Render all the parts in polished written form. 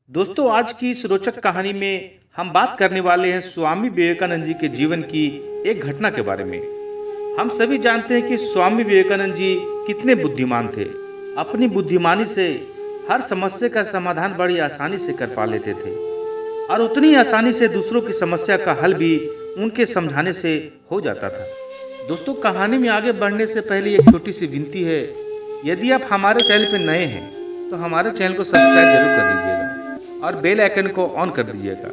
दोस्तों, आज की इस रोचक कहानी में हम बात करने वाले हैं स्वामी विवेकानंद जी के जीवन की एक घटना के बारे में। हम सभी जानते हैं कि स्वामी विवेकानंद जी कितने बुद्धिमान थे। अपनी बुद्धिमानी से हर समस्या का समाधान बड़ी आसानी से कर पा लेते थे और उतनी आसानी से दूसरों की समस्या का हल भी उनके समझाने से हो जाता था। दोस्तों, कहानी में आगे बढ़ने से पहले एक छोटी सी विनती है। यदि आप हमारे चैनल पर नए हैं तो हमारे चैनल को सब्सक्राइब जरूर कर लीजिएगा और बेल आइकन को ऑन कर दीजिएगा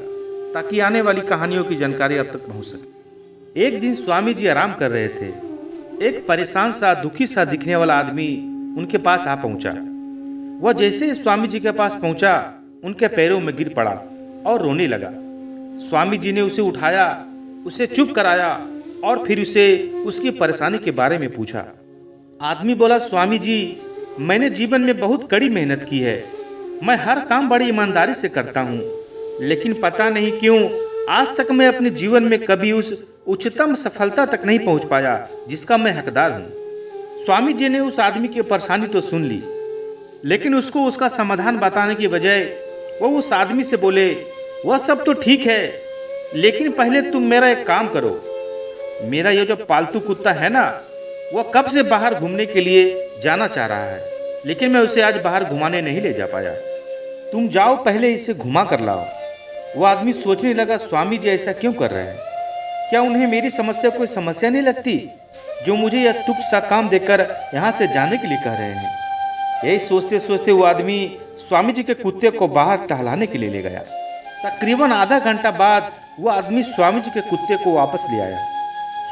ताकि आने वाली कहानियों की जानकारी आप तक पहुंच सके। एक दिन स्वामी जी आराम कर रहे थे। एक परेशान सा, दुखी सा दिखने वाला आदमी उनके पास आ पहुंचा। वह जैसे ही स्वामी जी के पास पहुंचा, उनके पैरों में गिर पड़ा और रोने लगा। स्वामी जी ने उसे उठाया, उसे चुप कराया और फिर उसे उसकी परेशानी के बारे में पूछा। आदमी बोला, स्वामी जी, मैंने जीवन में बहुत कड़ी मेहनत की है। मैं हर काम बड़ी ईमानदारी से करता हूँ, लेकिन पता नहीं क्यों आज तक मैं अपने जीवन में कभी उस उच्चतम सफलता तक नहीं पहुँच पाया जिसका मैं हकदार हूँ। स्वामी जी ने उस आदमी की परेशानी तो सुन ली, लेकिन उसको उसका समाधान बताने की बजाय वो उस आदमी से बोले, वह सब तो ठीक है, लेकिन पहले तुम मेरा एक काम करो। मेरा ये जो पालतू कुत्ता है ना, वह कब से बाहर घूमने के लिए जाना चाह रहा है, लेकिन मैं उसे आज बाहर घुमाने नहीं ले जा पाया। तुम जाओ, पहले इसे घुमा कर लाओ। वो आदमी सोचने लगा, स्वामी जी ऐसा क्यों कर रहे हैं? क्या उन्हें मेरी समस्या कोई समस्या नहीं लगती जो मुझे यह तुच्छ सा काम देकर यहाँ से जाने के लिए कह रहे हैं? यही सोचते सोचते वो आदमी स्वामी जी के कुत्ते को बाहर टहलाने के लिए ले गया। तकरीबन आधा घंटा बाद वो आदमी स्वामी जी के कुत्ते को वापस ले आया।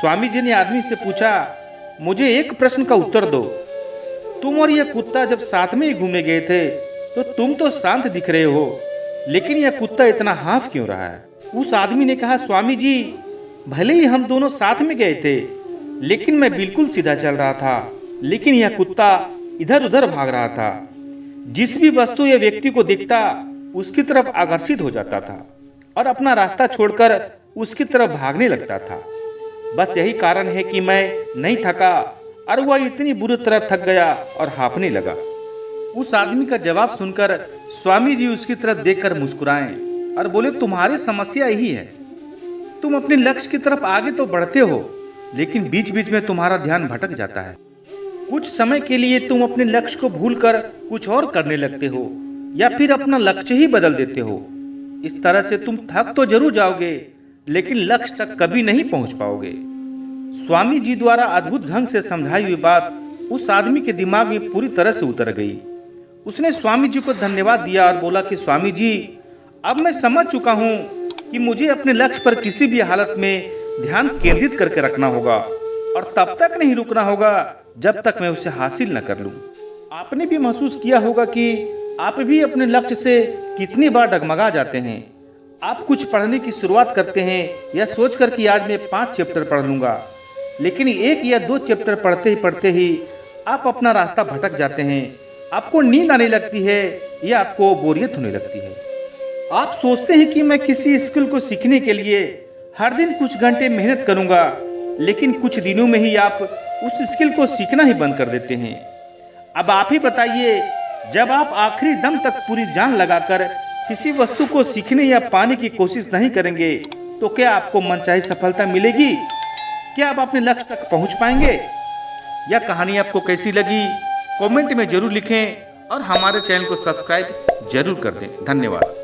स्वामी जी ने आदमी से पूछा, मुझे एक प्रश्न का उत्तर दो। तुम और यह कुत्ता जब साथ में ही घूमे गए थे तो तुम तो शांत दिख रहे हो, लेकिन यह कुत्ता इतना हाफ क्यों रहा है? उस आदमी ने कहा, स्वामी जी, भले ही हम दोनों साथ में गए थे, लेकिन मैं बिल्कुल सीधा चल रहा था, लेकिन यह कुत्ता इधर उधर भाग रहा था। जिस भी वस्तु या व्यक्ति को देखता उसकी तरफ आकर्षित हो जाता था और अपना रास्ता छोड़कर उसकी तरफ भागने लगता था। बस यही कारण है कि मैं नहीं थका और वह इतनी बुरी तरह थक गया और हाँफने लगा। उस आदमी का जवाब सुनकर स्वामी जी उसकी तरफ देखकर मुस्कुराए और बोले, तुम्हारी समस्या यही है। तुम अपने लक्ष्य की तरफ आगे तो बढ़ते हो, लेकिन बीच बीच में तुम्हारा ध्यान भटक जाता है। कुछ समय के लिए तुम अपने लक्ष्य को भूलकर कुछ और करने लगते हो या फिर अपना लक्ष्य ही बदल देते हो। इस तरह से तुम थक तो जरूर जाओगे, लेकिन लक्ष्य तक कभी नहीं पहुंच पाओगे। स्वामी जी द्वारा अद्भुत ढंग से समझाई हुई बात उस आदमी के दिमाग में पूरी तरह से उतर गई। उसने स्वामी जी को धन्यवाद दिया और बोला कि स्वामी जी, अब मैं समझ चुका हूँ कि मुझे अपने लक्ष्य पर किसी भी हालत में ध्यान केंद्रित करके रखना होगा और तब तक नहीं रुकना होगा जब तक मैं उसे हासिल न कर लूँ। आपने भी महसूस किया होगा कि आप भी अपने लक्ष्य से कितनी बार डगमगा जाते हैं। आप कुछ पढ़ने की शुरुआत करते हैं यह सोचकर कि आज मैं 5 चैप्टर पढ़ लूँगा, लेकिन 1 या 2 चैप्टर पढ़ते ही आप अपना रास्ता भटक जाते हैं। आपको नींद आने लगती है या आपको बोरियत होने लगती है। आप सोचते हैं कि मैं किसी स्किल को सीखने के लिए हर दिन कुछ घंटे मेहनत करूंगा, लेकिन कुछ दिनों में ही आप उस स्किल को सीखना ही बंद कर देते हैं। अब आप ही बताइए, जब आप आखिरी दम तक पूरी जान लगाकर किसी वस्तु को सीखने या पाने की कोशिश नहीं करेंगे तो क्या आपको मनचाही सफलता मिलेगी? क्या आप अपने लक्ष्य तक पहुंच पाएंगे? यह कहानी आपको कैसी लगी कमेंट में जरूर लिखें और हमारे चैनल को सब्सक्राइब जरूर कर दें। धन्यवाद।